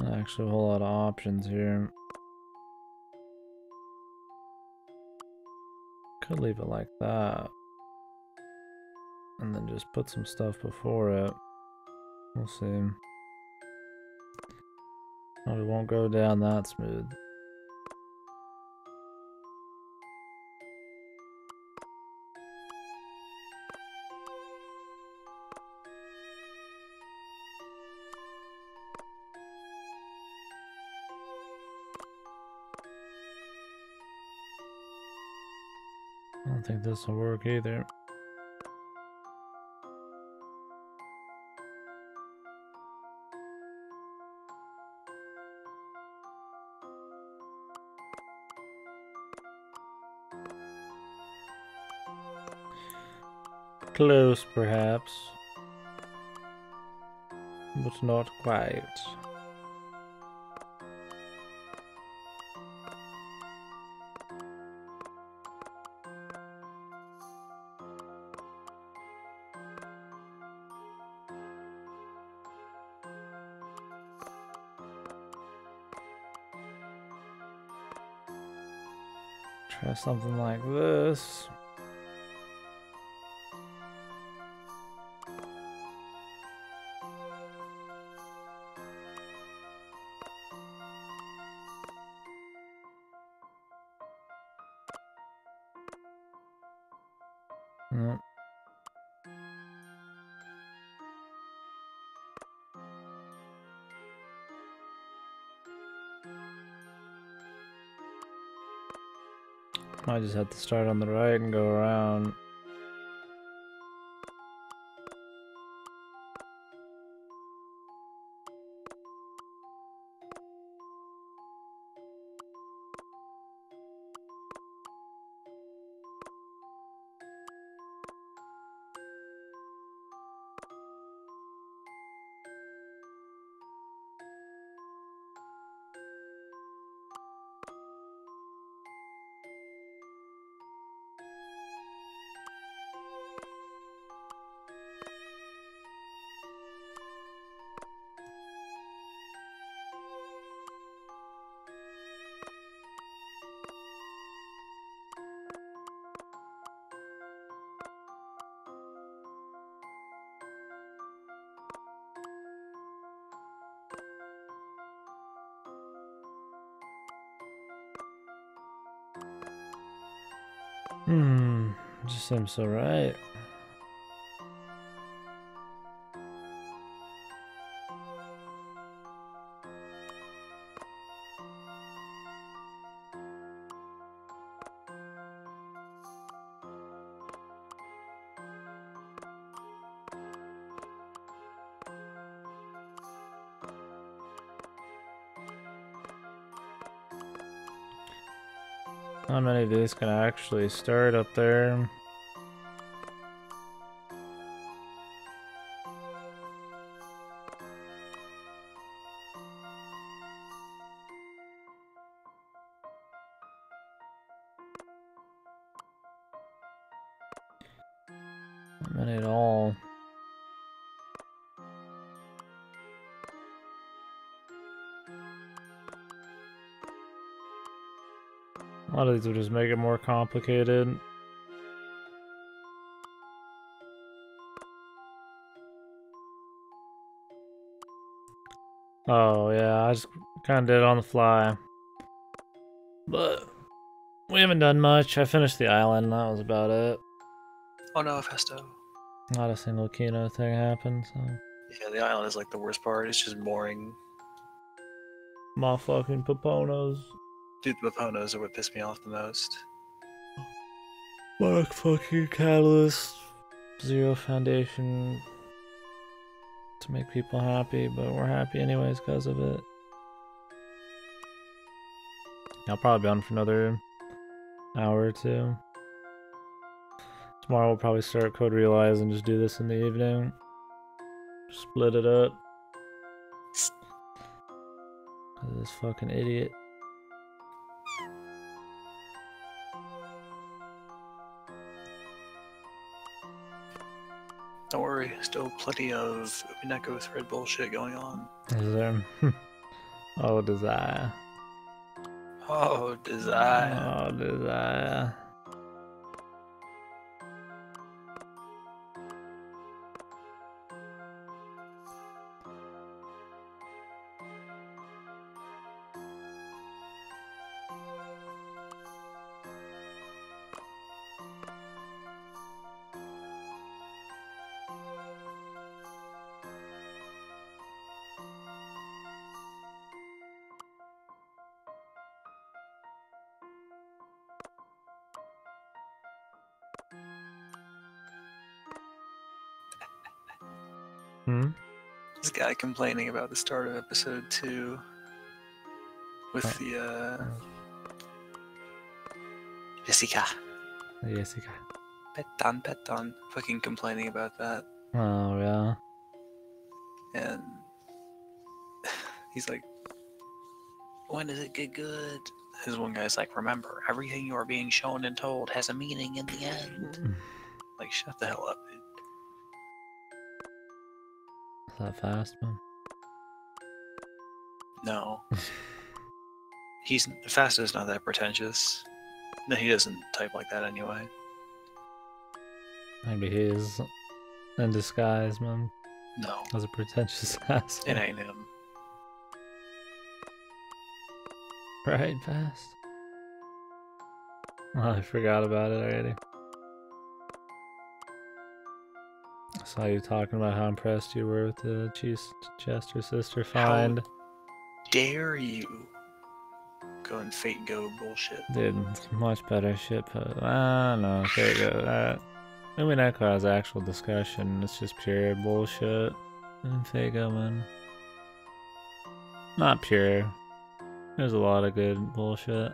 Actually, a whole lot of options here. Could leave it like that. And then just put some stuff before it. We'll see. Probably won't go down that smooth. I don't think this will work either. Close, perhaps, but not quite. Try something like this. Nope. I just have to start on the right and go around. Just seems so right. How many of these can I actually start up there? Not many at all. A lot of these will just make it more complicated. Oh yeah, I just kind of did it on the fly. But we haven't done much. I finished the island, that was about it. Oh no, Festo. Not a single Kino thing happened, so. Yeah, the island is like the worst part. It's just boring. Motherfucking Paponos. Dude, the Paponos are what pissed me off the most. Mark fucking Catalyst. Zero foundation to make people happy, but we're happy anyways because of it. I'll probably be on for another hour or two. Tomorrow we'll probably start Code Realize and just do this in the evening. Split it up. This fucking idiot. Don't worry, still plenty of Mineko thread bullshit going on. Is there? Oh, desire. Oh, desire. Oh, desire. Hmm? This guy complaining about the start of episode 2 with the Jessica. Jessica. Petan. Fucking complaining about that. Oh, yeah. And he's like, when does it get good? His one guy's like, remember, everything you are being shown and told has a meaning in the end. Like, shut the hell up, dude. Is that fast, man? No. Fast is not that pretentious. No, he doesn't type like that anyway. Maybe he is in disguise, man. No. As a pretentious asshole. It ain't him. Right, fast. Oh, I forgot about it already. I saw you talking about how impressed you were with the Chester sister find. How dare you go and Fate Go bullshit. Dude, it's much better shit put. Ah, no, Fate Go. Maybe Neko has actual discussion. It's just pure bullshit. And Fate Go, man. Not pure. There's a lot of good bullshit.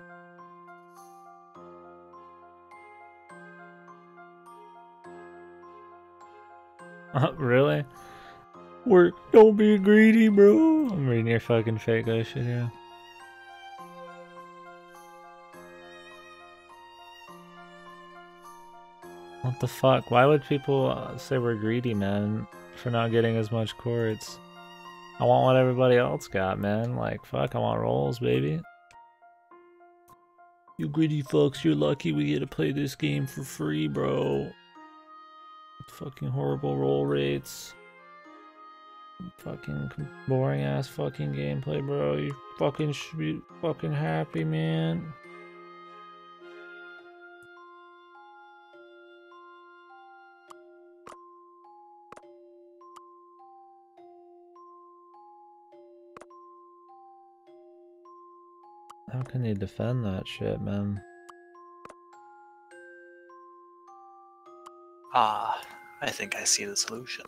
Really? Don't be greedy, bro. I'm reading your fucking Fate Go shit here. What the fuck? Why would people say we're greedy, man, for not getting as much quartz? I want what everybody else got, man. Like, fuck, I want rolls, baby. You greedy fucks, you're lucky we get to play this game for free, bro. Fucking horrible roll rates. Fucking boring ass fucking gameplay, bro. You fucking should be fucking happy, man. How can you defend that shit, man? Ah, I think I see the solution.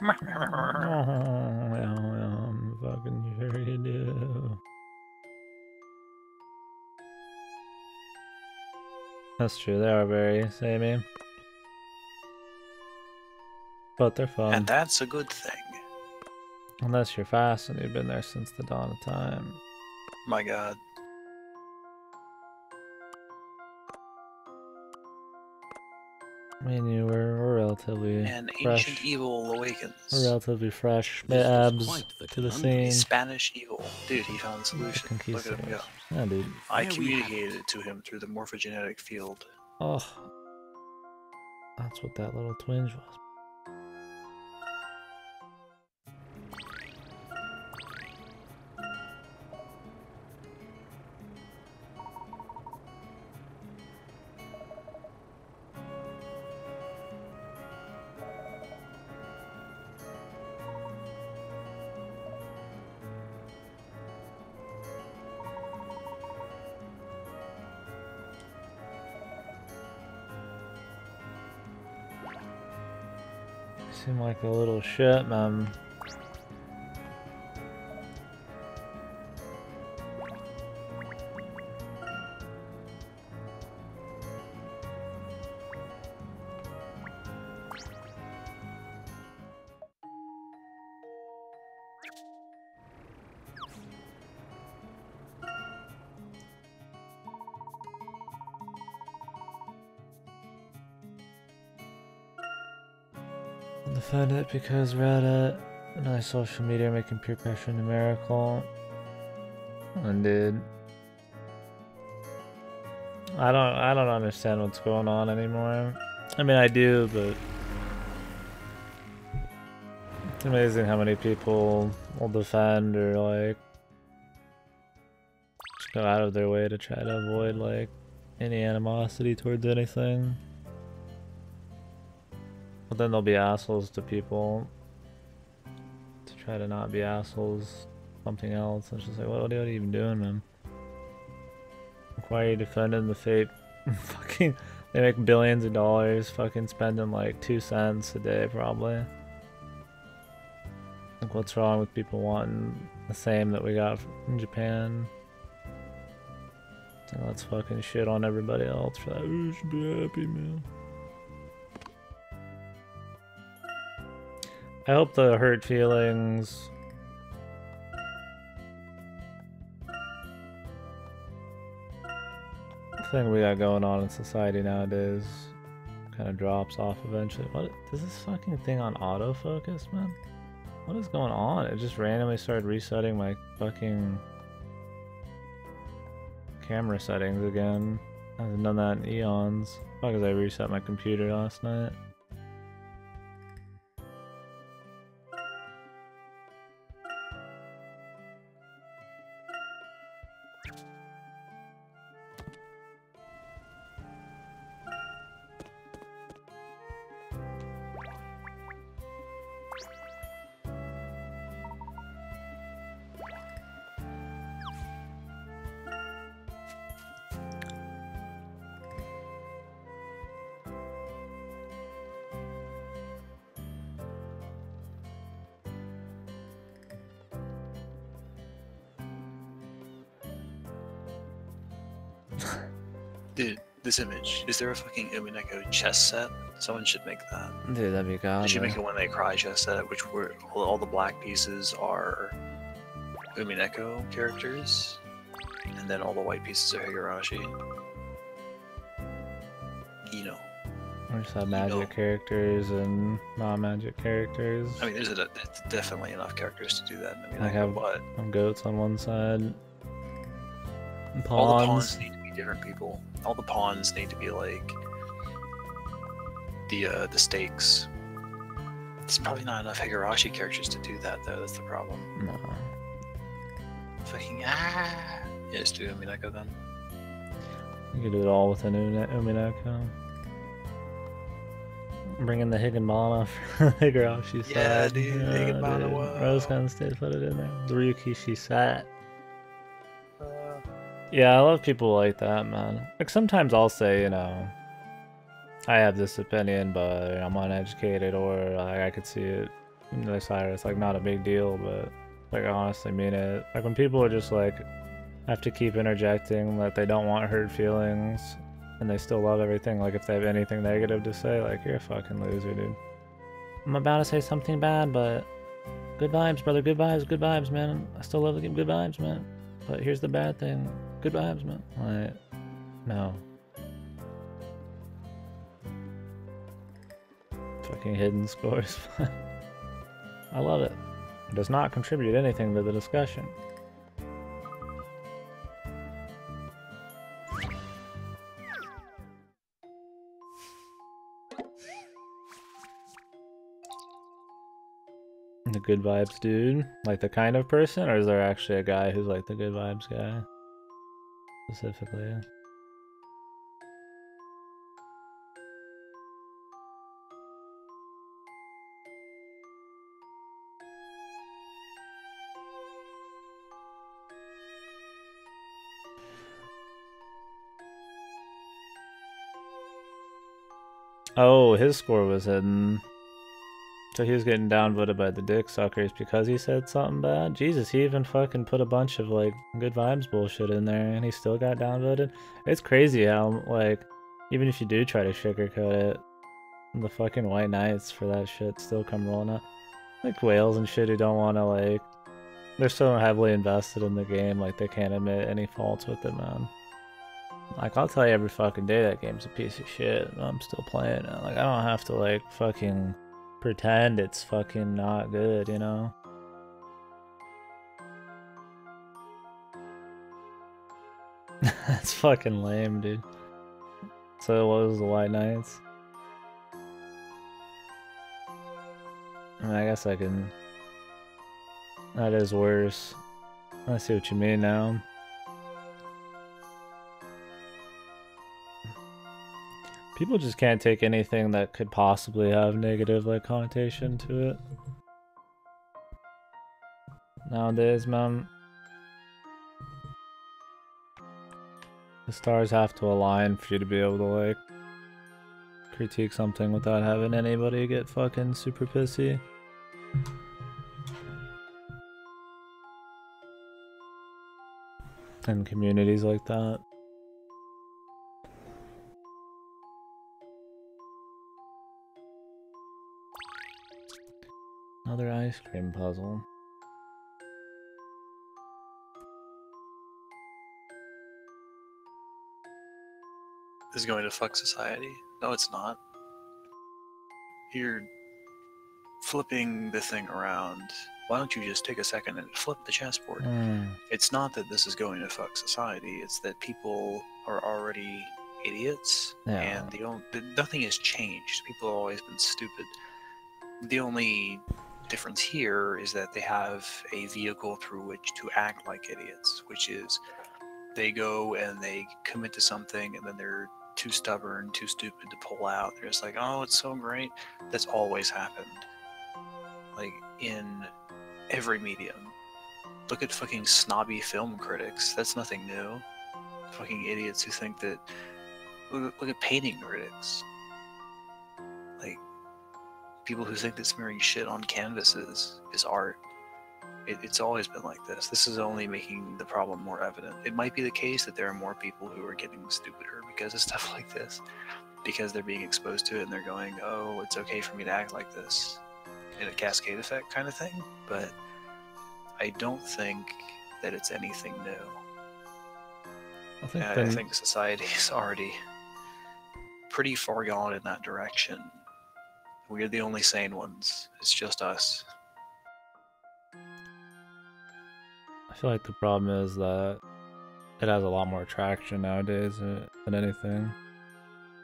Oh, yeah, I'm fucking sure you do. That's true, they are very samey. But they're fun. And that's a good thing. Unless you're fast and you've been there since the dawn of time. My god. I mean, we're relatively An fresh. ancient evil awakens. We're relatively fresh. Abs to the scene. Spanish evil. Dude, he found the solution. Look at him go. Yeah, dude. I communicated it to him through the morphogenetic field. Oh. That's what that little twinge was. Seem like a little shit, man. Defend it because Reddit and other social media are making peer pressure numerical. And dude, I don't understand what's going on anymore. I mean, I do, but it's amazing how many people will defend or like just go out of their way to try to avoid like any animosity towards anything. But then they'll be assholes to people to try to not be assholes. Something else. It's just like, what are you even doing, man? Why are you defending the fate? Fucking, they make billions of dollars, fucking spending like 2 cents a day, probably. Like, what's wrong with people wanting the same that we got in Japan? So let's fucking shit on everybody else for that. You should be happy, man. I hope the hurt feelings thing we got going on in society nowadays kind of drops off eventually. What is this fucking thing on autofocus, man? What is going on? It just randomly started resetting my fucking camera settings again. I haven't done that in eons. Fuck, as I reset my computer last night. Dude, this image. Is there a fucking Umineko chess set? Someone should make that. Dude, that'd be god. They should make a When They Cry chess set, which were all the black pieces are Umineko characters, and then all the white pieces are Higurashi. You know. We just have magic characters and non-magic characters. I mean, there's definitely enough characters to do that. I mean, I have what? goats on one side. And pawns. All the pawns need to be different people. All the pawns need to be like the stakes. There's probably not enough Higurashi characters to do that, though. That's the problem. No. Fucking Yeah, just do Umineko then. You could do it all with an Umineko. Bring in the Higanbana for Higurashi side. Yeah, dude, Higanbana, whoa. Rose kind of put it in there. The Ryukishi sat. Yeah, I love people like that, man. Like, sometimes I'll say, you know, I have this opinion, but I'm uneducated, or like, I could see it in the side. It's like not a big deal, but like, I honestly mean it. Like, when people are just like, have to keep interjecting that they don't want hurt feelings, and they still love everything, like if they have anything negative to say, like, you're a fucking loser, dude. I'm about to say something bad, but good vibes, brother, good vibes, man. I still love the game, good vibes, man. But here's the bad thing, good vibes, man. Like, no. Fucking hidden scores. I love it. It does not contribute anything to the discussion. The good vibes dude? Like the kind of person? Or is there actually a guy who's like the good vibes guy? Specifically. Oh, his score was hidden. So he was getting downvoted by the dick suckers because he said something bad? Jesus, he even fucking put a bunch of, like, good vibes bullshit in there and he still got downvoted? It's crazy how, like, even if you do try to sugarcoat it, the fucking white knights for that shit still come rolling up. Like, whales and shit who don't want to, like, they're so heavily invested in the game, like, they can't admit any faults with it, man. Like, I'll tell you every fucking day that game's a piece of shit, and I'm still playing it. Like, I don't have to, like, fucking pretend it's fucking not good, you know? That's fucking lame, dude. So what was the White Knights? I mean, I guess I can... That is worse. I see what you mean now. People just can't take anything that could possibly have negative like connotation to it. Nowadays, man. The stars have to align for you to be able to like critique something without having anybody get fucking super pissy. And communities like that. Another ice cream puzzle. This is going to fuck society. No, it's not. You're flipping the thing around. Why don't you just take a second and flip the chessboard? It's not that this is going to fuck society. It's that people are already idiots, and nothing has changed. People have always been stupid. The only difference here is that they have a vehicle through which to act like idiots, which is they go and they commit to something, and then they're too stubborn, too stupid to pull out. They're just like, oh, it's so great. That's always happened. Like, in every medium. Look at fucking snobby film critics. That's nothing new. Fucking idiots who think that... Look at painting critics. Like, people who think that smearing shit on canvases is art. It's always been like this. This is only making the problem more evident. It might be the case that there are more people who are getting stupider because of stuff like this. Because they're being exposed to it and they're going, oh, it's okay for me to act like this. In a cascade effect kind of thing. But I don't think that it's anything new. I think society is already pretty far gone in that direction. We're the only sane ones. It's just us. I feel like the problem is that it has a lot more traction nowadays than anything.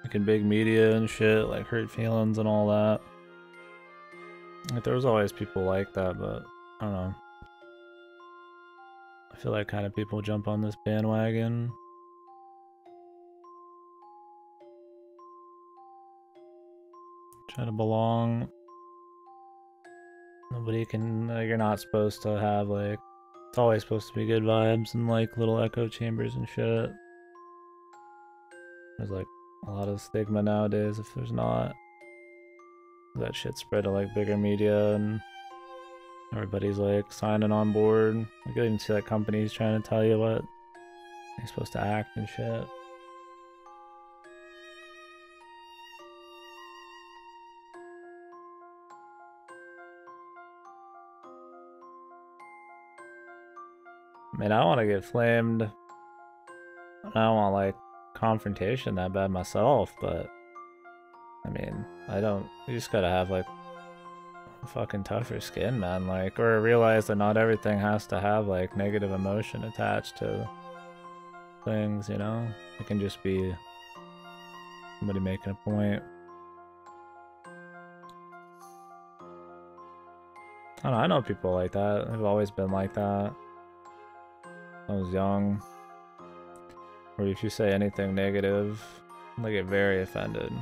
Like in big media and shit, like hurt feelings and all that. Like there was always people like that, but I don't know. I feel like kind of people jump on this bandwagon. Try to belong. Nobody can, you're not supposed to have like, it's always supposed to be good vibes and like little echo chambers and shit. There's like a lot of stigma nowadays if there's not. That shit spread to like bigger media and everybody's like signing on board. Like you even see like companies trying to tell you what you're supposed to act and shit. I mean, I don't want to get flamed. I don't want like confrontation that bad myself, but I mean, you just gotta have like fucking tougher skin, man. Like, or realize that not everything has to have like negative emotion attached to things, you know? It can just be somebody making a point. I don't know, I know people like that. They've always been like that. I was young. Or if you say anything negative, they get very offended.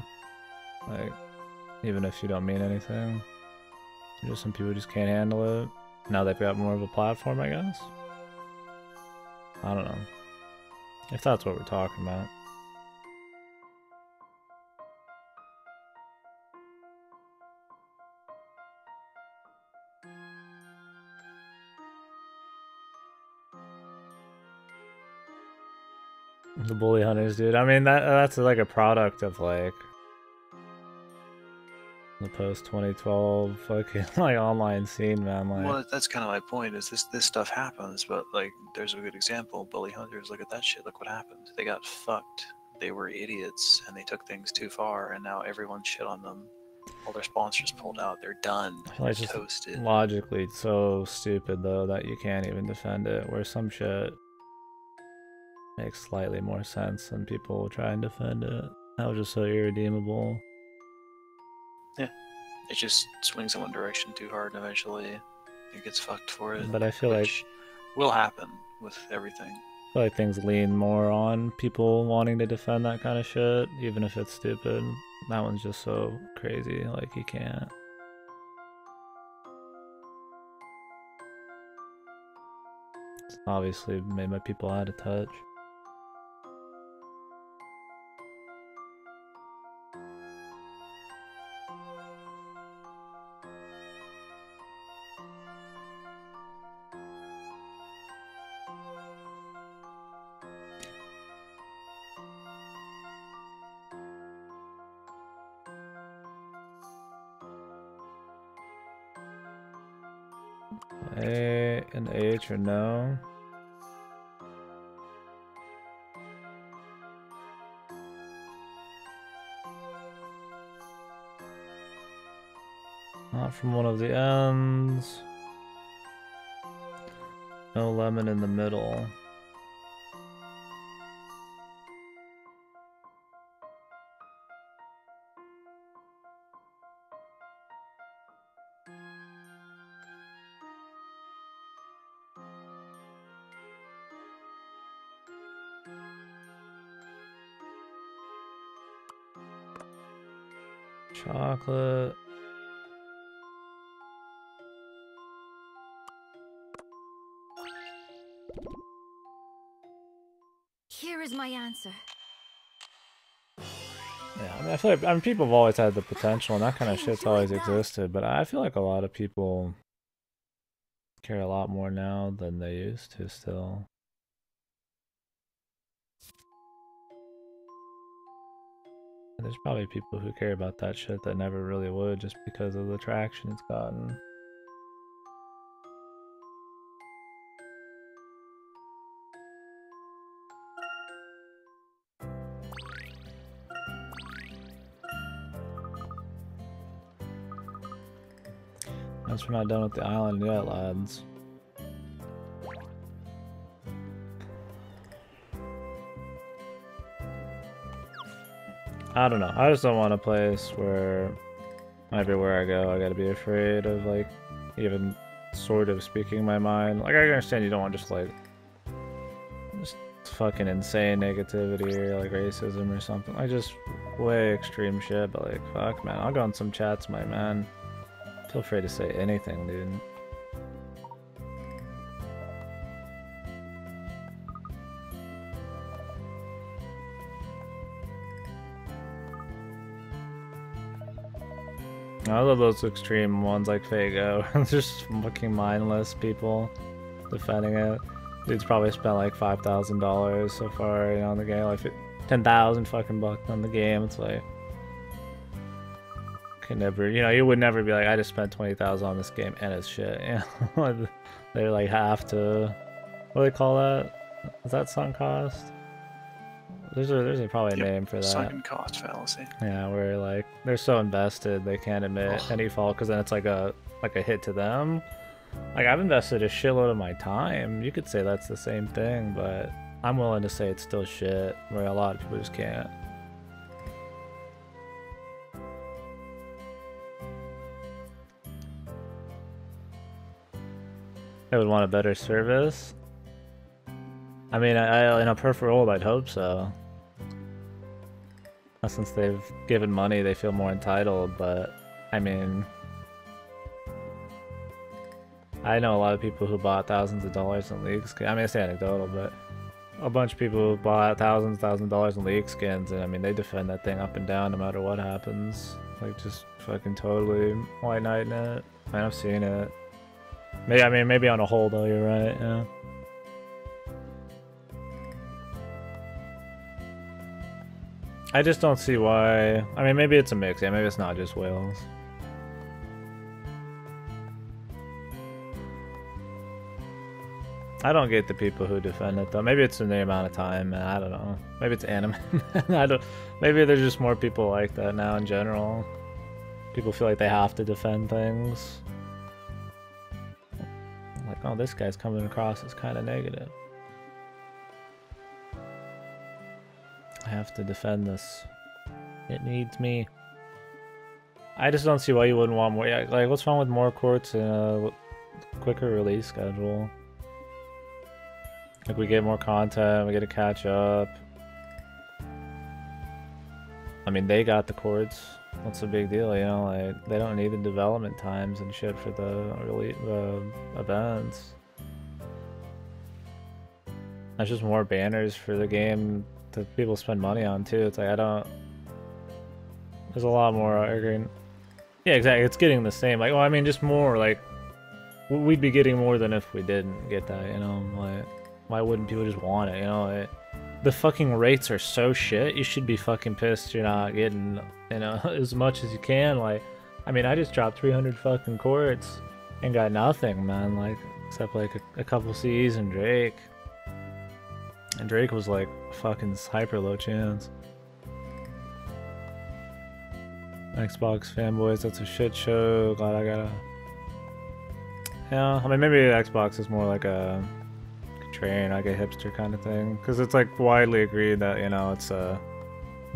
Like, even if you don't mean anything. Just some people just can't handle it. Now they've got more of a platform, I guess. I don't know. If that's what we're talking about. The bully hunters, dude. I mean, that's like a product of like the post 2012 fucking like online scene, man. Like, well, that's kind of my point. Is this stuff happens, but like, there's a good example. Bully hunters. Look at that shit. Look what happened. They got fucked. They were idiots, and they took things too far, and now everyone shit on them. All their sponsors pulled out. They're done. I feel like They're just toasted. logically so stupid though that you can't even defend it. Where some shit, makes slightly more sense than people try and defend it. That was just so irredeemable. Yeah, it just swings in one direction too hard, and eventually it gets fucked for it. But I feel like will happen with everything. I feel like things lean more on people wanting to defend that kind of shit, even if it's stupid. That one's just so crazy, like you can't. It's obviously made my people out of touch. A and H or no? Not from one of the ends. No lemon in the middle. Chocolate. Here is my answer. Yeah, I mean, I feel like people have always had the potential, and that kind of shit's always existed. But I feel like a lot of people care a lot more now than they used to. Still, and there's probably people who care about that shit that never really would, just because of the traction it's gotten. Guess we're not done with the island yet, lads. I don't know. I just don't want a place where everywhere I go I gotta be afraid of, like, even sort of speaking my mind. Like, I understand you don't want just fucking insane negativity or like racism or something. Like, just way extreme shit, but like, fuck, man. I'll go on some chats, my man. Feel free to say anything, dude. I love those extreme ones like Fago. Just fucking mindless people defending it. Dude's probably spent like $5,000 so far, you know, on the game. Like 10,000 fucking bucks on the game. It's like, can never, you know, you would never be like, I just spent 20,000 on this game and it's shit. You know, they're like half to, what do they call that? Is that sunk cost? There's probably a name for that. Sunken cost fallacy. Yeah, where like they're so invested they can't admit any fault, because then it's like a hit to them. Like, I've invested a shitload of my time. You could say that's the same thing, but I'm willing to say it's still shit, where a lot of people just can't. They would want a better service. I mean, I in a perfect world, I'd hope so. Since they've given money, they feel more entitled, but I mean, I know a lot of people who bought thousands of dollars in League skins. I mean, it's anecdotal, but a bunch of people who bought thousands of dollars in League skins, and I mean, they defend that thing up and down no matter what happens. Like, just fucking totally white knighting it. I mean, I've seen it. Maybe, I mean, maybe on a whole, though, you're right, yeah. I just don't see why. I mean, maybe it's a mix. Yeah, maybe it's not just whales. I don't get the people who defend it, though. Maybe it's in the amount of time, man. I don't know. Maybe it's anime. I don't. Maybe there's just more people like that now in general. People feel like they have to defend things. Like, oh, this guy's coming across as kind of negative. have to defend this. It needs me. I just don't see why you wouldn't want more. Yeah, like, what's wrong with more courts and a quicker release schedule? Like, we get more content, we get to catch up. I mean, they got the courts. What's the big deal, you know? Like, they don't need the development times and shit for the events. That's just more banners for the game that people spend money on too. It's like, I don't. There's a lot more arguing. Yeah, exactly. It's getting the same. Like, well, I mean, just more. Like, we'd be getting more than if we didn't get that. You know, like, why wouldn't people just want it? You know, the fucking rates are so shit. You should be fucking pissed you're not getting, you know, as much as you can. Like, I mean, I just dropped 300 fucking quartz and got nothing, man. Like, except like a couple Cs and Drake. And Drake was like fucking hyper low chance. Xbox fanboys, that's a shit show. Glad I gotta. Yeah, I mean, maybe Xbox is more like a contrarian, like a hipster kind of thing. Because it's like widely agreed that, you know, it's a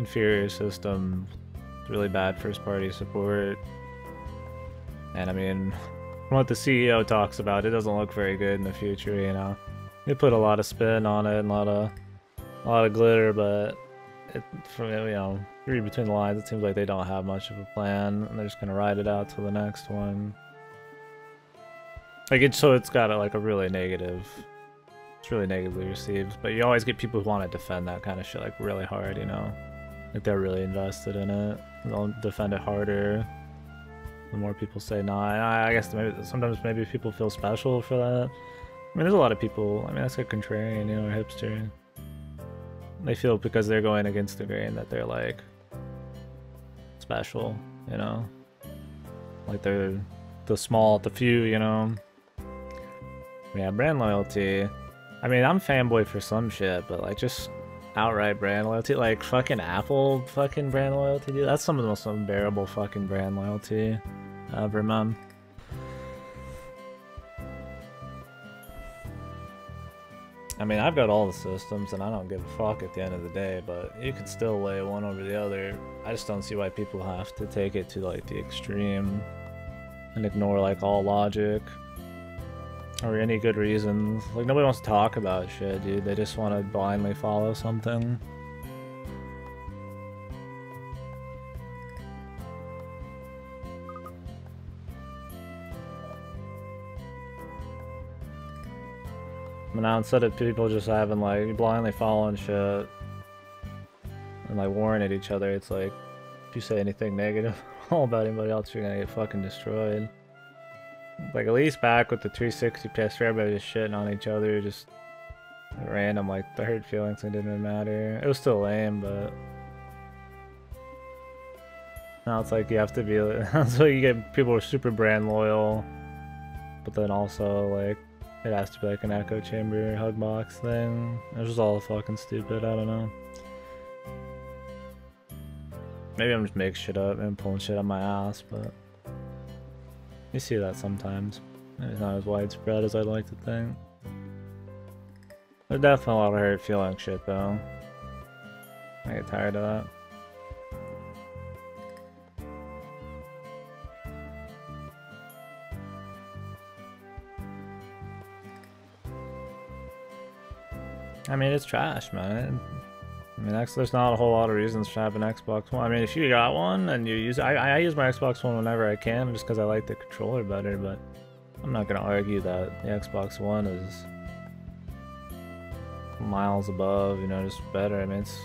inferior system. It's really bad first party support. And I mean, from what the CEO talks about, it doesn't look very good in the future, you know. They put a lot of spin on it and a lot of glitter, but from, you know, read between the lines, it seems like they don't have much of a plan, and they're just gonna ride it out till the next one. Like, so it's got like a really negative. It's really negatively received, but you always get people who want to defend that kind of shit like really hard, you know, like they're really invested in it. They'll defend it harder. The more people say nah, and I guess sometimes maybe people feel special for that. I mean, there's a lot of people, I mean, that's a contrarian, you know, a hipster. They feel because they're going against the grain that they're, like, special, you know? Like, they're the few, you know? Yeah, brand loyalty. I mean, I'm fanboy for some shit, but, like, just outright brand loyalty. Like, fucking Apple fucking brand loyalty, dude. That's some of the most unbearable fucking brand loyalty ever, man. I mean, I've got all the systems, and I don't give a fuck at the end of the day, but you could still lay one over the other. I just don't see why people have to take it to, like, the extreme and ignore, like, all logic or any good reasons. Like, nobody wants to talk about shit, dude. They just want to blindly follow something. But now instead of people just having like blindly following shit and like warring at each other, it's like if you say anything negative all about anybody else, you're gonna get fucking destroyed. Like at least back with the 360 PS3, everybody just shitting on each other, just random, like the hurt feelings, it didn't matter. It was still lame, but now it's like you have to be. That's why you get people who are super brand loyal, but then also like. It has to be like an echo chamber hug box thing. It was just all fucking stupid, I don't know. Maybe I'm just making shit up and pulling shit on my ass, but you see that sometimes. It's not as widespread as I'd like to think. There's definitely a lot of hurt feeling shit though. I get tired of that. I mean, it's trash, man. I mean, there's not a whole lot of reasons to have an Xbox One. I mean, if you got one and you use it, I use my Xbox One whenever I can just because I like the controller better, but I'm not going to argue that the Xbox One is miles above, you know, just better. I mean, it's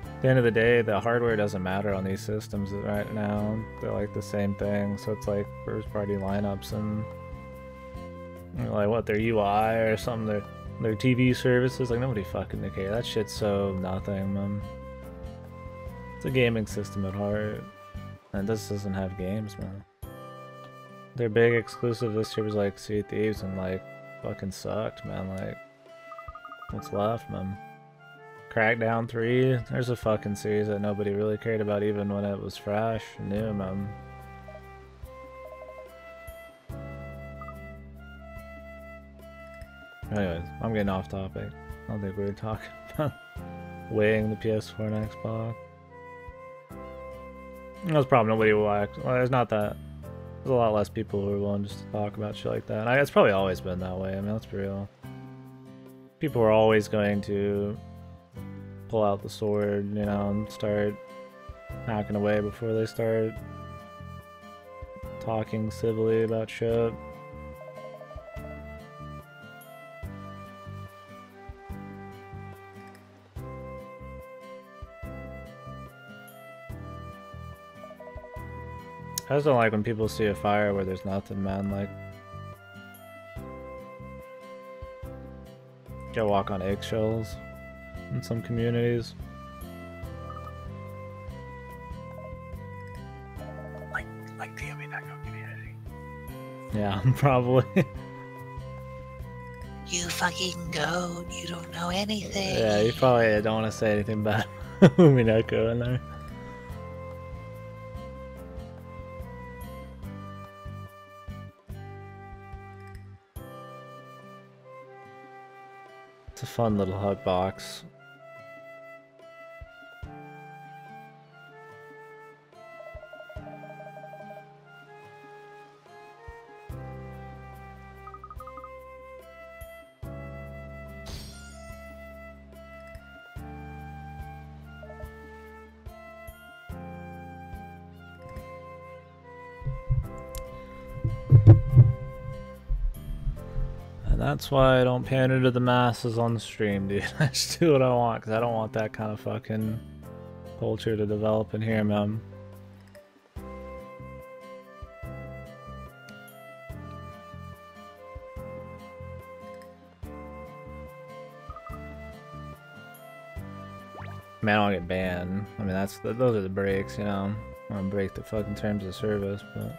at the end of the day, the hardware doesn't matter on these systems right now. They're like the same thing, so it's like first-party lineups and you know, like what, their UI or something, their TV services, like nobody fucking cares. That shit's so nothing, man. It's a gaming system at heart, and this doesn't have games, man. Their big exclusive this year was like Sea of Thieves, and like fucking sucked, man. Like, what's left, man? Crackdown 3, there's a fucking series that nobody really cared about even when it was fresh and new, man. Anyways, I'm getting off topic. I don't think we were talking about weighing the PS4 and Xbox. There's probably nobody will act. Well, there's not that. There's a lot less people who are willing just to talk about shit like that. It's probably always been that way. I mean, let's be real. People are always going to pull out the sword, you know, and start hacking away before they start talking civilly about shit. I just don't like when people see a fire where there's nothing, man. Like, gotta walk on eggshells in some communities. Like the Aminako community. Yeah, probably. You fucking goat, you don't know anything. Yeah, you probably don't want to say anything bad. Minako in there. It's a fun little hug box. That's why I don't pander to the masses on the stream, dude. I just do what I want, because I don't want that kind of fucking culture to develop in here, man. I mean, I don't get banned. I mean, those are the breaks, you know. I don't break the fucking terms of service, but...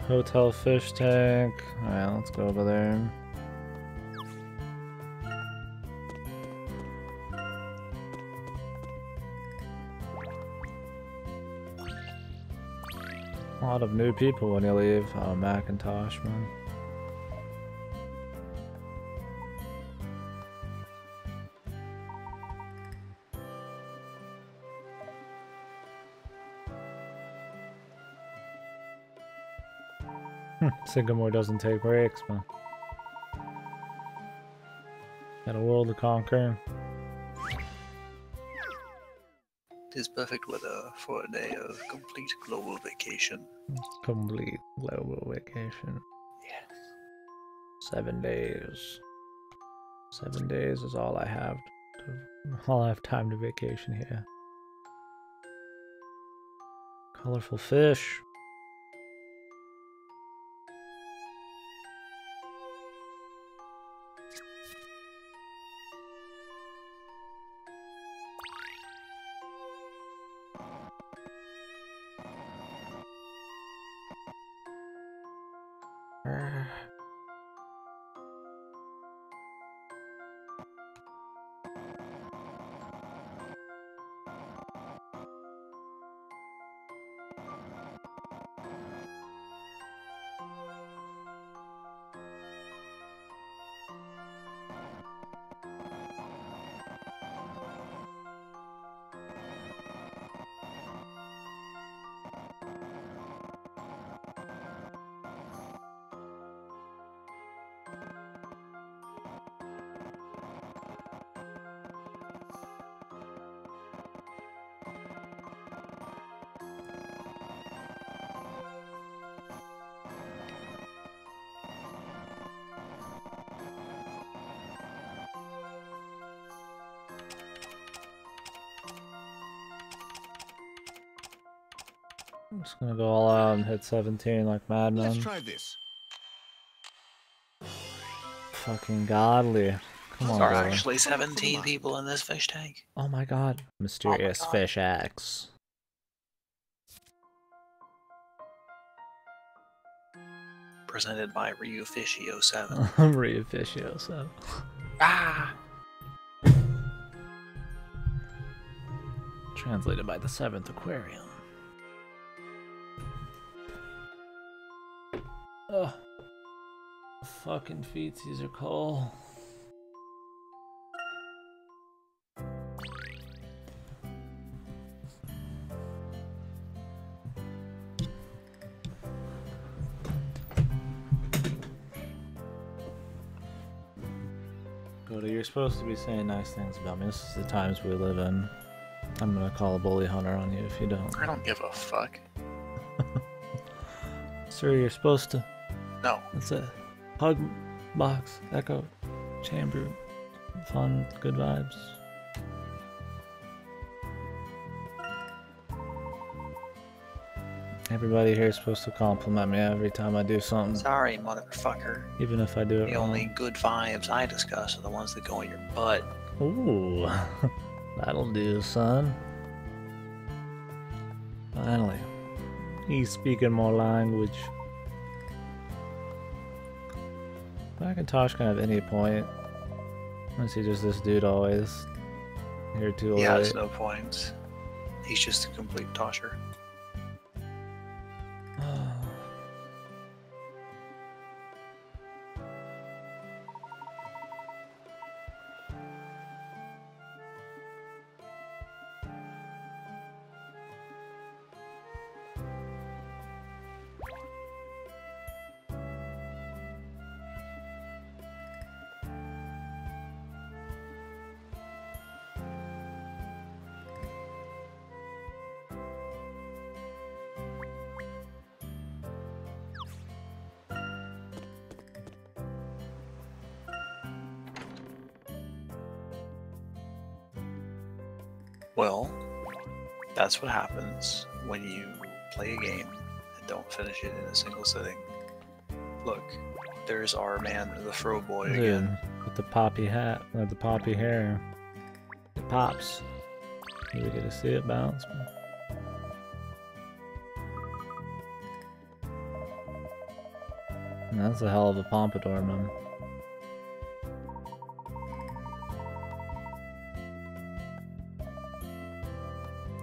Hotel fish tank. Alright, let's go over there. A lot of new people when you leave. Oh, Macintosh, man. Sycamore doesn't take breaks, man. Got a world to conquer. It is perfect weather for a day of complete global vacation. Complete global vacation. Yes. 7 days. 7 days is all I have. All I have time to vacation here. Colorful fish. I'm just gonna go all out and hit 17 like madman. Let's try this. Fucking godly. Come on, There are brother. actually 17 people in this fish tank. Oh my god. Mysterious God. fish X. Presented by Ryu Fishio 7. Reofficio, so. Translated by the 7th Aquarium. Ugh. Fucking feetsies are cold. You're supposed to be saying nice things about me. This is the times we live in. I'm gonna call a bully hunter on you if you don't. I don't give a fuck. Sir, you're supposed to. No. It's a hug box, echo, chamber, fun, good vibes. Everybody here is supposed to compliment me every time I do something. Sorry, motherfucker. Even if I do it The wrong. only good vibes I discuss are the ones that go in your butt. Ooh, that'll do, son. Finally, he's speaking more language. I can Toshka at any point. I see just this dude always here too late. He has no points. He's just a complete tosher. Well, that's what happens when you play a game and don't finish it in a single sitting. Look, there's our man, the throw boy Dude, again. with the poppy hat, or the poppy hair. It pops. You get to see it bounce. And that's a hell of a pompadour, man.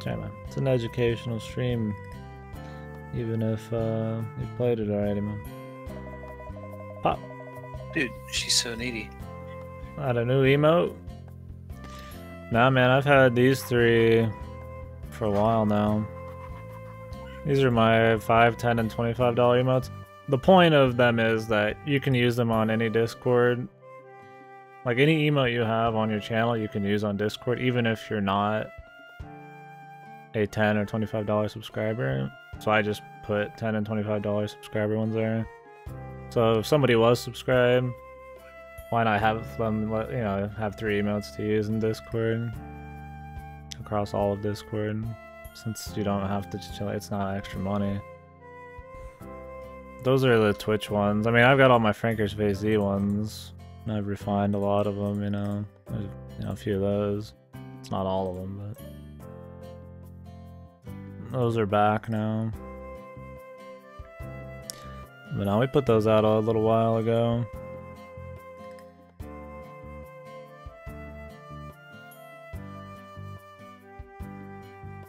Sorry, man. It's an educational stream, even if you've played it already, man. Pop. Dude, she's so needy. Add a new emote? Nah, man, I've had these three for a while now. These are my $5, $10, and $25 emotes. The point of them is that you can use them on any Discord. Like any emote you have on your channel, you can use on Discord, even if you're not a $10 or $25 subscriber. So I just put $10 and $25 subscriber ones there. So if somebody was subscribed, why not have them, you know, have 3 emotes to use in Discord across all of Discord, since you don't have to chill. It's not extra money. Those are the Twitch ones. I mean, I've got all my Frankers Face Z ones. I've refined a lot of them, you know. There's, you know, a few of those. It's not all of them, but those are back now. But now we put those out a little while ago.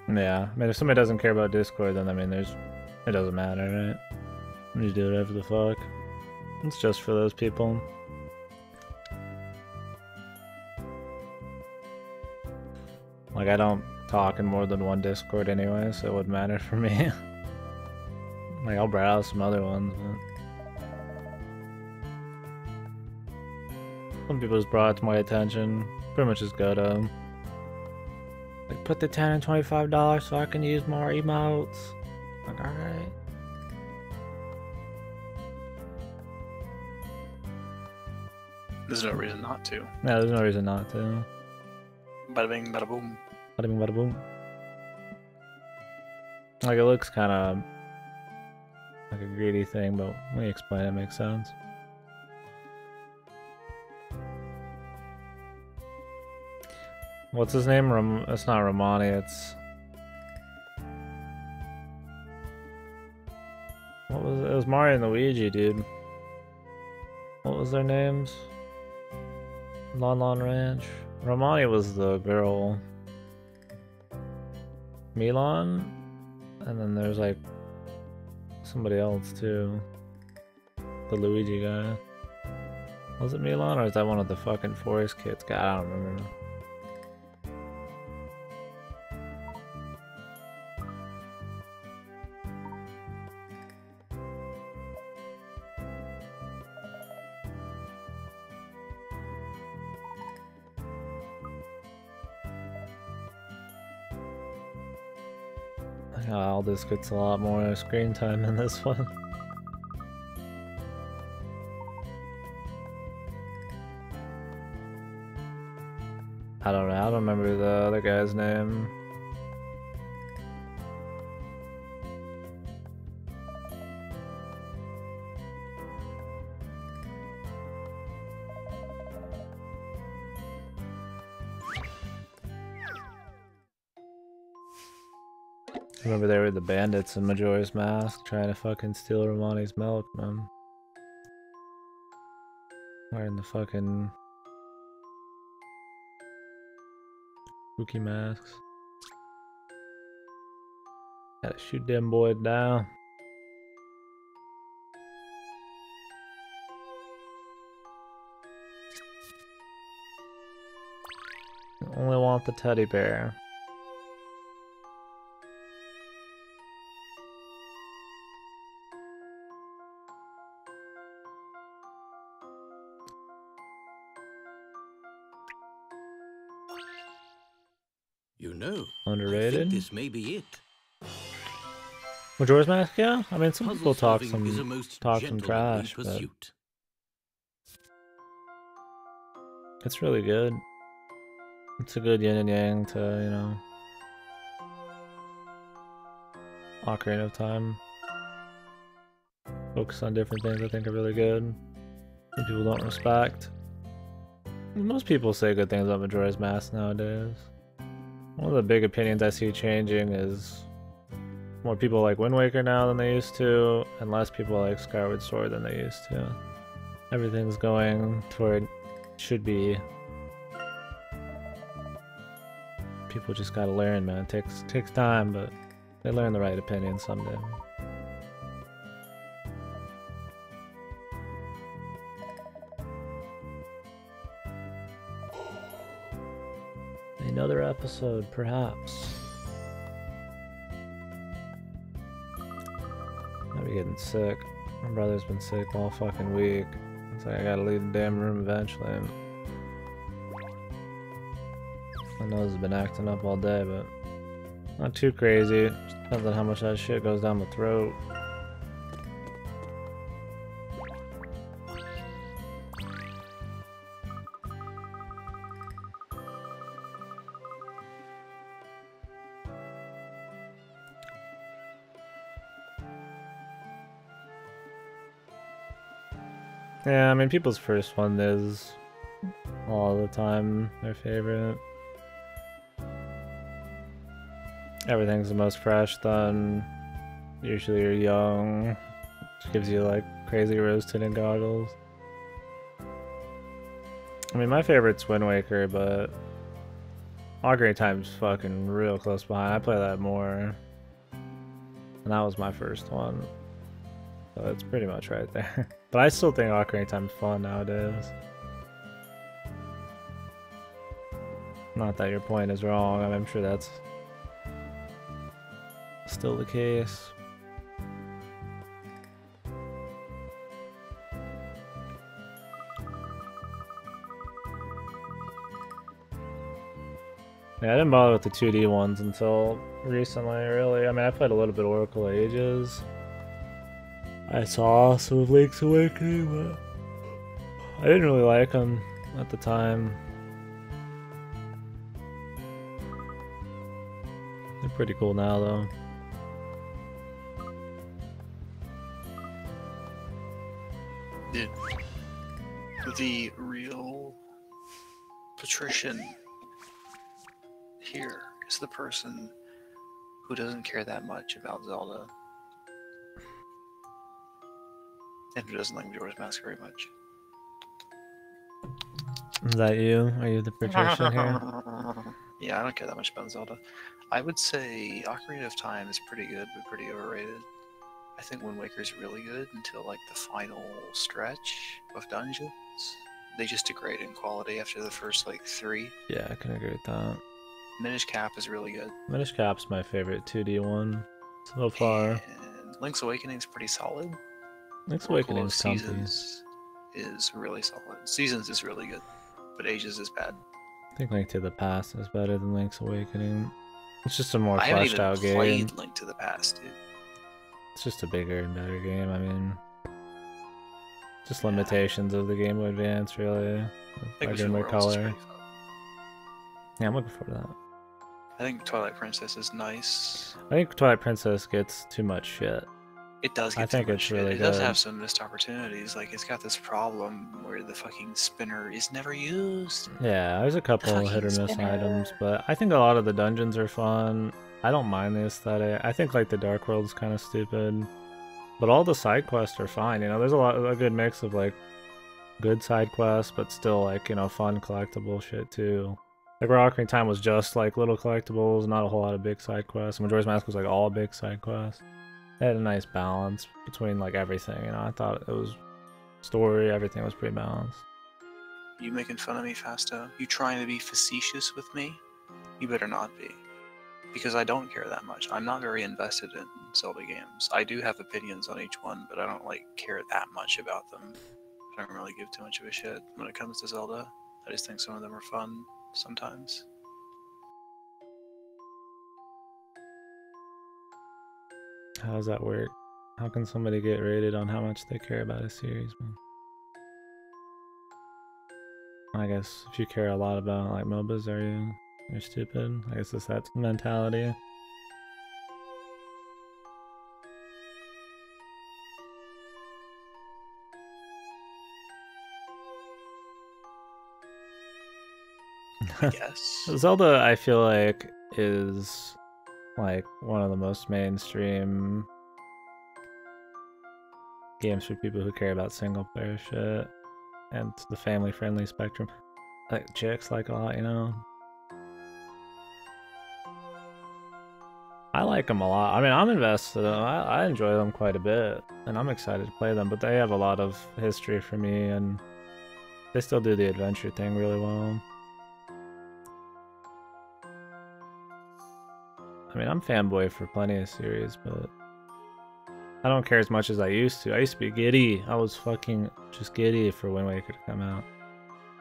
Yeah, I mean, if somebody doesn't care about Discord, then I mean, it doesn't matter, right? We just do whatever the fuck. It's just for those people. Like, I don't talk in more than one Discord anyway, so it wouldn't matter for me. Like, I'll browse some other ones, but some people just brought it to my attention. Pretty much just go to them. Like, put the $10 and $25 so I can use more emotes. Like, alright. There's no reason not to. Yeah, there's no reason not to. Bada bing, bada boom. Bada bing, bada boom. Like, it looks kind of like a greedy thing, but when you explain it, it makes sense. What's his name? It's not Romani, it's... What was it? It was Mario and Luigi, dude. What was their names? Lon Lon Ranch. Romani was the girl. Milan, and then there's like somebody else too. The Luigi guy. Was it Milan or is that one of the fucking forest kids? God, I don't remember. Aldous gets a lot more screen time in this one. I don't know, I don't remember the other guy's name. Remember they were the bandits in Majora's Mask trying to fucking steal Romani's milk, man. Wearing the fucking spooky masks. Gotta shoot them boys down. I only want the teddy bear. You know, Underrated. I think this may be it. Majora's Mask, yeah. I mean, some Puzzle people talk solving is a some most trash, gentlemanly but pursuit. it's really good. It's a good yin and yang to, you know, Ocarina of Time. Focus on different things I think are really good. Some people don't respect. Most people say good things about Majora's Mask nowadays. One of the big opinions I see changing is more people like Wind Waker now than they used to, and less people like Skyward Sword than they used to. Everything's going to where it should be. People just gotta learn, man. It takes time, but they learn the right opinion someday. Another episode, perhaps. I'll be getting sick. My brother's been sick all fucking week. It's like I gotta leave the damn room eventually. My nose has been acting up all day, but not too crazy. Just depends on how much that shit goes down my throat. Yeah, I mean, people's first one is all the time their favorite. Everything's the most fresh done. Usually you're young. Which gives you like crazy rose-tinted goggles. I mean, my favorite's Wind Waker, but Ocarina of Time's fucking real close behind. I play that more. And that was my first one. So it's pretty much right there. But I still think Ocarina of Time's fun nowadays. Not that your point is wrong. I'm sure that's still the case. Yeah, I didn't bother with the 2D ones until recently, really. I mean, I played a little bit of Oracle Ages. I saw some of Link's Awakening, but I didn't really like them at the time. They're pretty cool now, though. The real patrician here is the person who doesn't care that much about Zelda. And who doesn't like Majora's Mask very much. Is that you? Are you the patrician here? Yeah, I don't care that much about Zelda. I would say Ocarina of Time is pretty good, but pretty overrated. I think Wind Waker is really good until like the final stretch of dungeons. They just degrade in quality after the first like 3. Yeah, I can agree with that. Minish Cap is really good. Minish Cap's my favorite 2D one so far. And Link's Awakening is pretty solid. Link's Oracle of Awakening's comfy. Seasons is really solid. Seasons is really good, but Ages is bad. I think Link to the Past is better than Link's Awakening. It's just a more I haven't fleshed even out played game. Link to the Past, dude. It's just a bigger and better game. I mean, just limitations of the Game Boy Advance, really. Think Game Boy Between Worlds is Color. pretty fun. Yeah, I'm looking forward to that. I think Twilight Princess is nice. I think Twilight Princess gets too much shit. It does I get think too much it's shit. really It does good. have some missed opportunities. Like, it's got this problem where the fucking spinner is never used. Yeah, there's a couple fucking hit or miss spinner. items, but I think a lot of the dungeons are fun. I don't mind the aesthetic. I think like the Dark World is kind of stupid, but all the side quests are fine. You know, there's a good mix of like good side quests, but still like, you know, fun collectible shit too. Like where Ocarina of Time was just like little collectibles, not a whole lot of big side quests. Majora's Mask was like all big side quests. It had a nice balance between like everything. You know, I thought it was story, everything was pretty balanced. You making fun of me, Fasto? You trying to be facetious with me? You better not be. Because I don't care that much. I'm not very invested in Zelda games. I do have opinions on each one, but I don't like care that much about them. I don't really give too much of a shit when it comes to Zelda. I just think some of them are fun sometimes. How does that work? How can somebody get rated on how much they care about a series, man? I guess if you care a lot about like MOBAs, you're stupid. I guess it's that mentality. I guess. Zelda, I feel like, is like one of the most mainstream games for people who care about single player shit and the family friendly spectrum. Like chicks like a lot, you know. I like them a lot. I mean, I'm invested in them. I enjoy them quite a bit, and I'm excited to play them. But they have a lot of history for me, and they still do the adventure thing really well. I mean, I'm fanboy for plenty of series, but I don't care as much as I used to. I used to be giddy. I was fucking just giddy for Wind Waker to come out.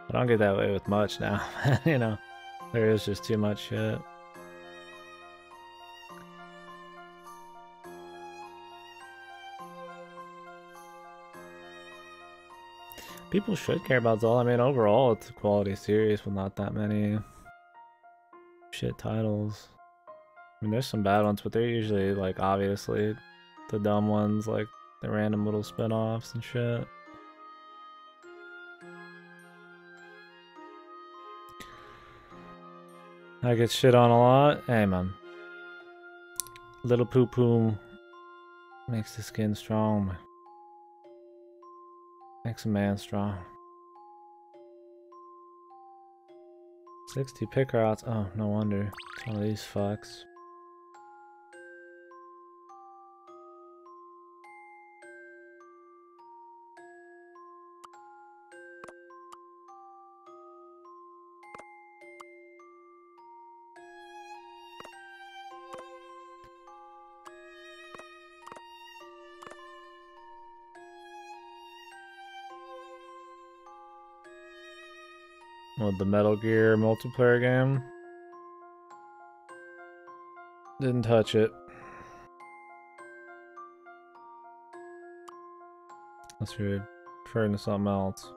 I don't get that way with much now. You know, there is just too much shit. People should care about Zelda. I mean, overall, it's a quality series with not that many shit titles. I mean, there's some bad ones, but they're usually, like, obviously the dumb ones, like the random little spin-offs and shit. I get shit on a lot. Hey, man. Little poo-poo makes the skin strong. Makes a man strong. 60 pick routes. Oh, no wonder. It's one of these fucks. What, the Metal Gear multiplayer game? Didn't touch it. Unless you're referring to something else.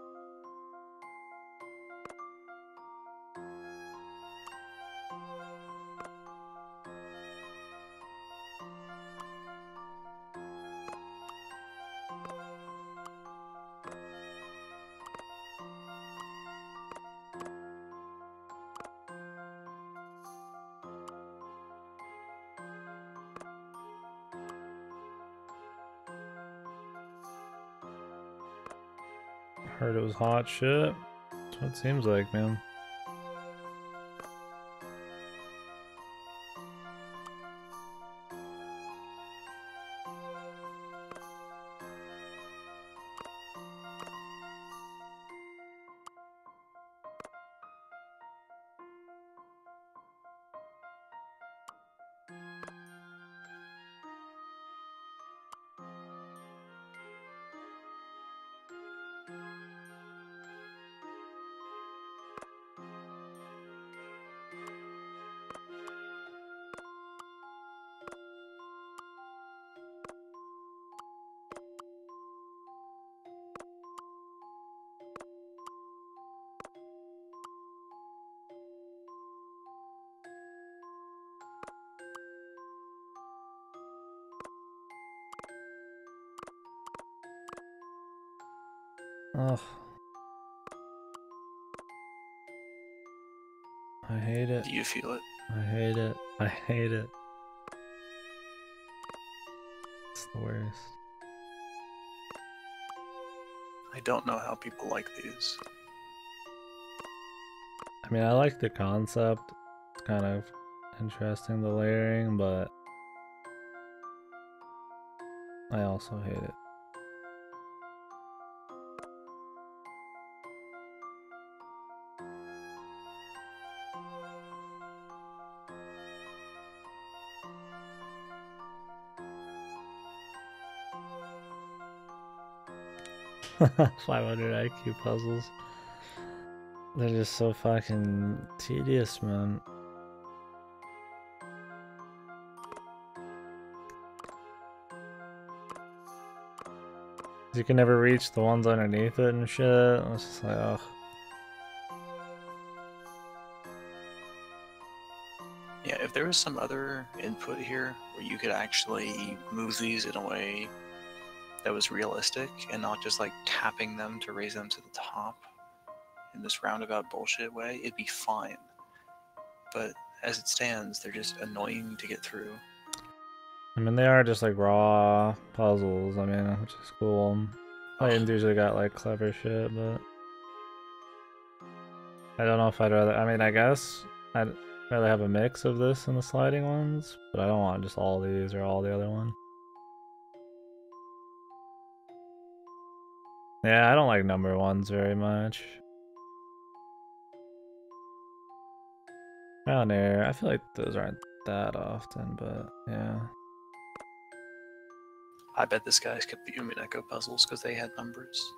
Heard it was hot shit. That's what it seems like, man. Ugh. I hate it. Do you feel it? I hate it. I hate it. It's the worst. I don't know how people like these. I mean, I like the concept. It's kind of interesting, the layering, but I also hate it. $500 IQ puzzles. They're just so fucking tedious, man. You can never reach the ones underneath it and shit. It's just like, ugh. Yeah, if there was some other input here where you could actually move these in a way that was realistic and not just like tapping them to raise them to the top in this roundabout bullshit way, it'd be fine. But as it stands, they're just annoying to get through. I mean, they are just like raw puzzles, I mean, which is cool. Layton's usually got like clever shit, but I don't know if I'd rather. I mean, I guess I'd rather have a mix of this and the sliding ones, but I don't want just all these or all the other one. Yeah, I don't like number ones very much. Down there, I feel like those aren't that often, but yeah. I bet this guy skipped the Umineko puzzles because they had numbers.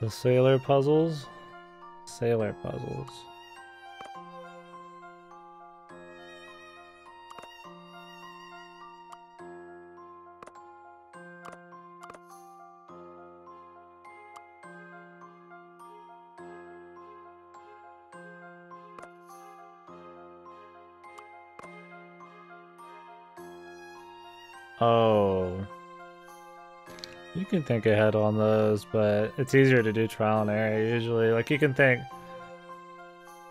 The sailor puzzles? Sailor puzzles. Oh. You can think ahead on those, but it's easier to do trial and error usually. Like, you can think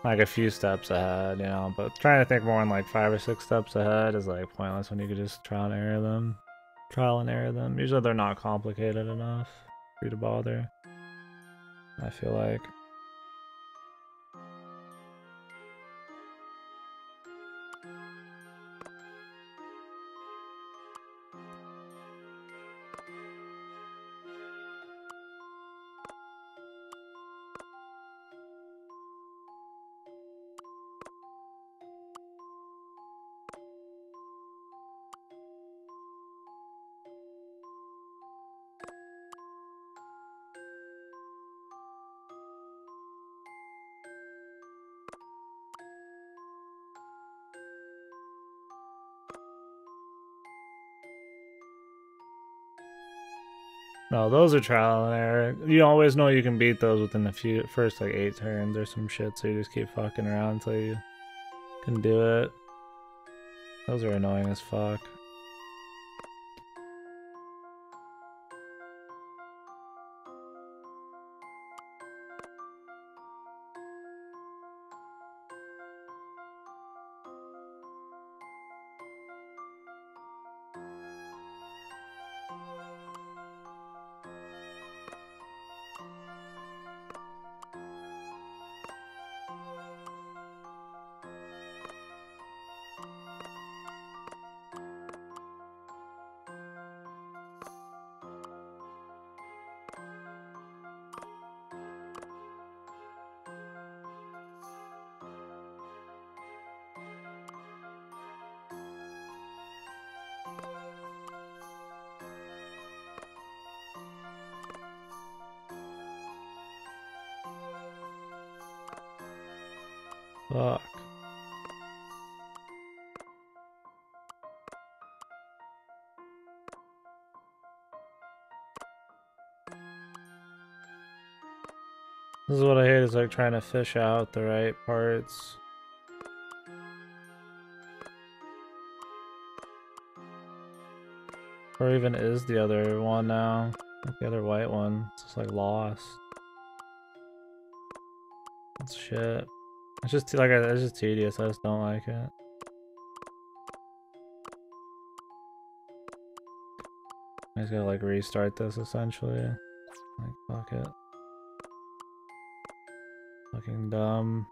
like a few steps ahead, you know, but trying to think more than like 5 or 6 steps ahead is like pointless when you could just trial and error them. Trial and error them. Usually they're not complicated enough for you to bother, I feel like. No, those are trial and error. You always know you can beat those within the first like 8 turns or some shit, so you just keep fucking around until you can do it. Those are annoying as fuck. Fuck. This is what I hate, is like trying to fish out the right parts. Or even is the other one now? Like the other white one. It's just like lost. That's shit. It's just like it's just tedious. I just don't like it. I just gotta like restart this essentially. Like fuck it. Fucking dumb.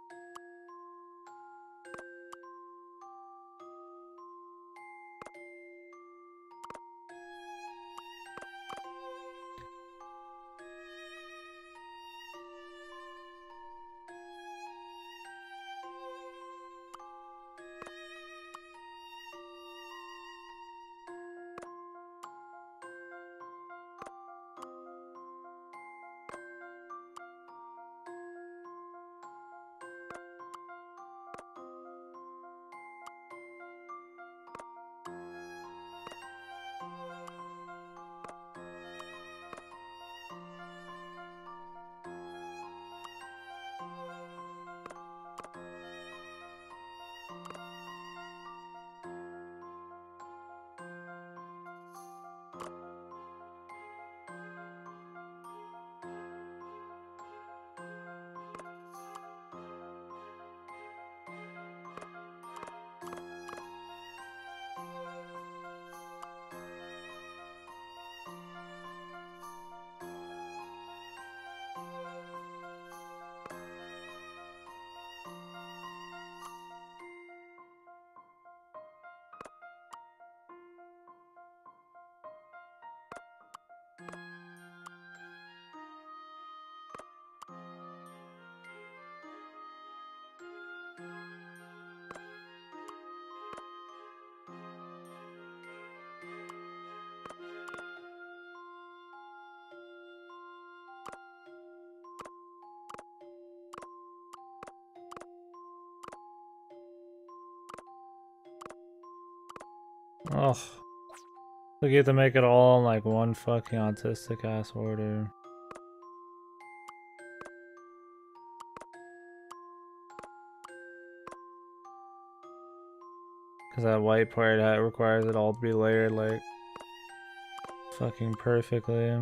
Ugh. Look, you have to make it all in like one fucking autistic ass order. Cause that white part that requires it all to be layered like fucking perfectly.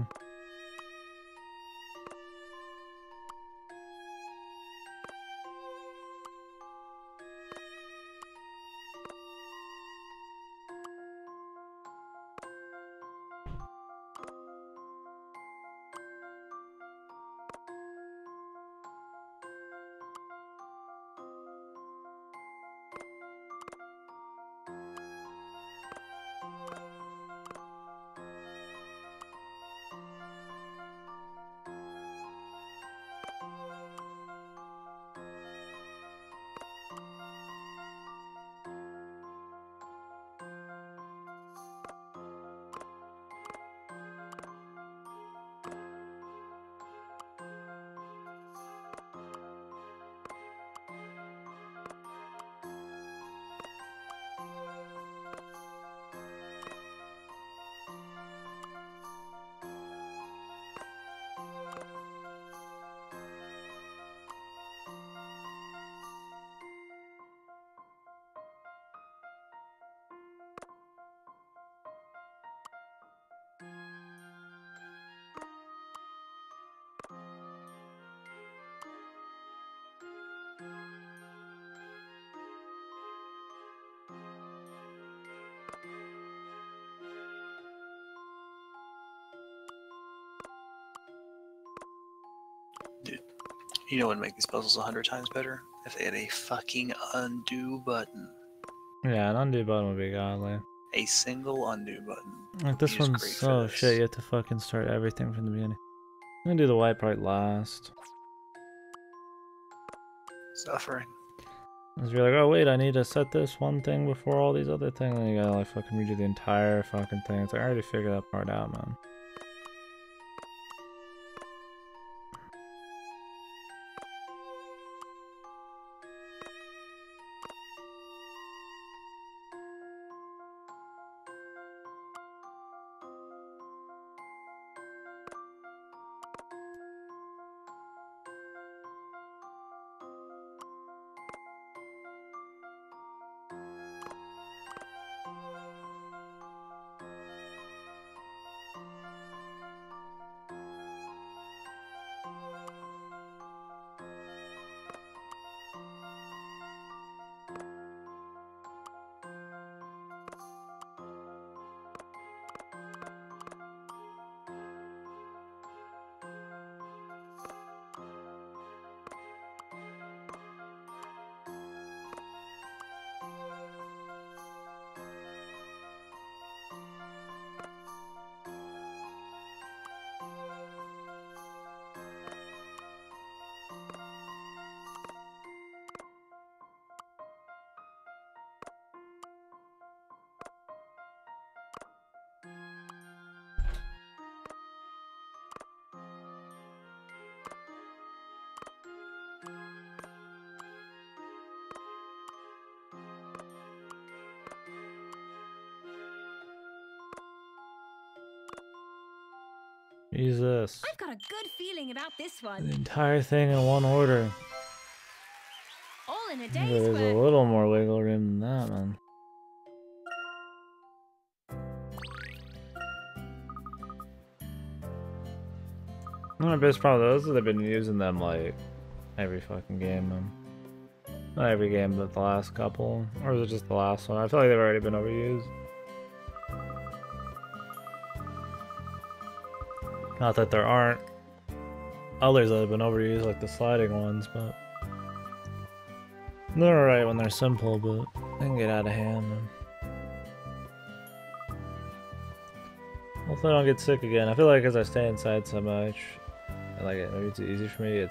Dude, you know what would make these puzzles 100 times better? If they had a fucking undo button. Yeah, an undo button would be godly. A single undo button. Like this Use one's great for so this. shit, you have to fucking start everything from the beginning. I'm gonna do the white part last. Suffering. Cause you're like, oh wait, I need to set this one thing before all these other things, and you gotta like fucking redo the entire fucking thing. It's like, I already figured that part out, man. Jesus. I've got a good feeling about this The one. entire thing in one order. All in a But day's there's a work. little more wiggle room than that, man. My biggest problem though is that they've been using them like every fucking game, man. Not every game, but the last couple. Or was it just the last one? I feel like they've already been overused. Not that there aren't others that have been overused, like the sliding ones, but they're alright when they're simple, but they can get out of hand. And hopefully I don't get sick again. I feel like because I stay inside so much, like maybe it's easy for me to get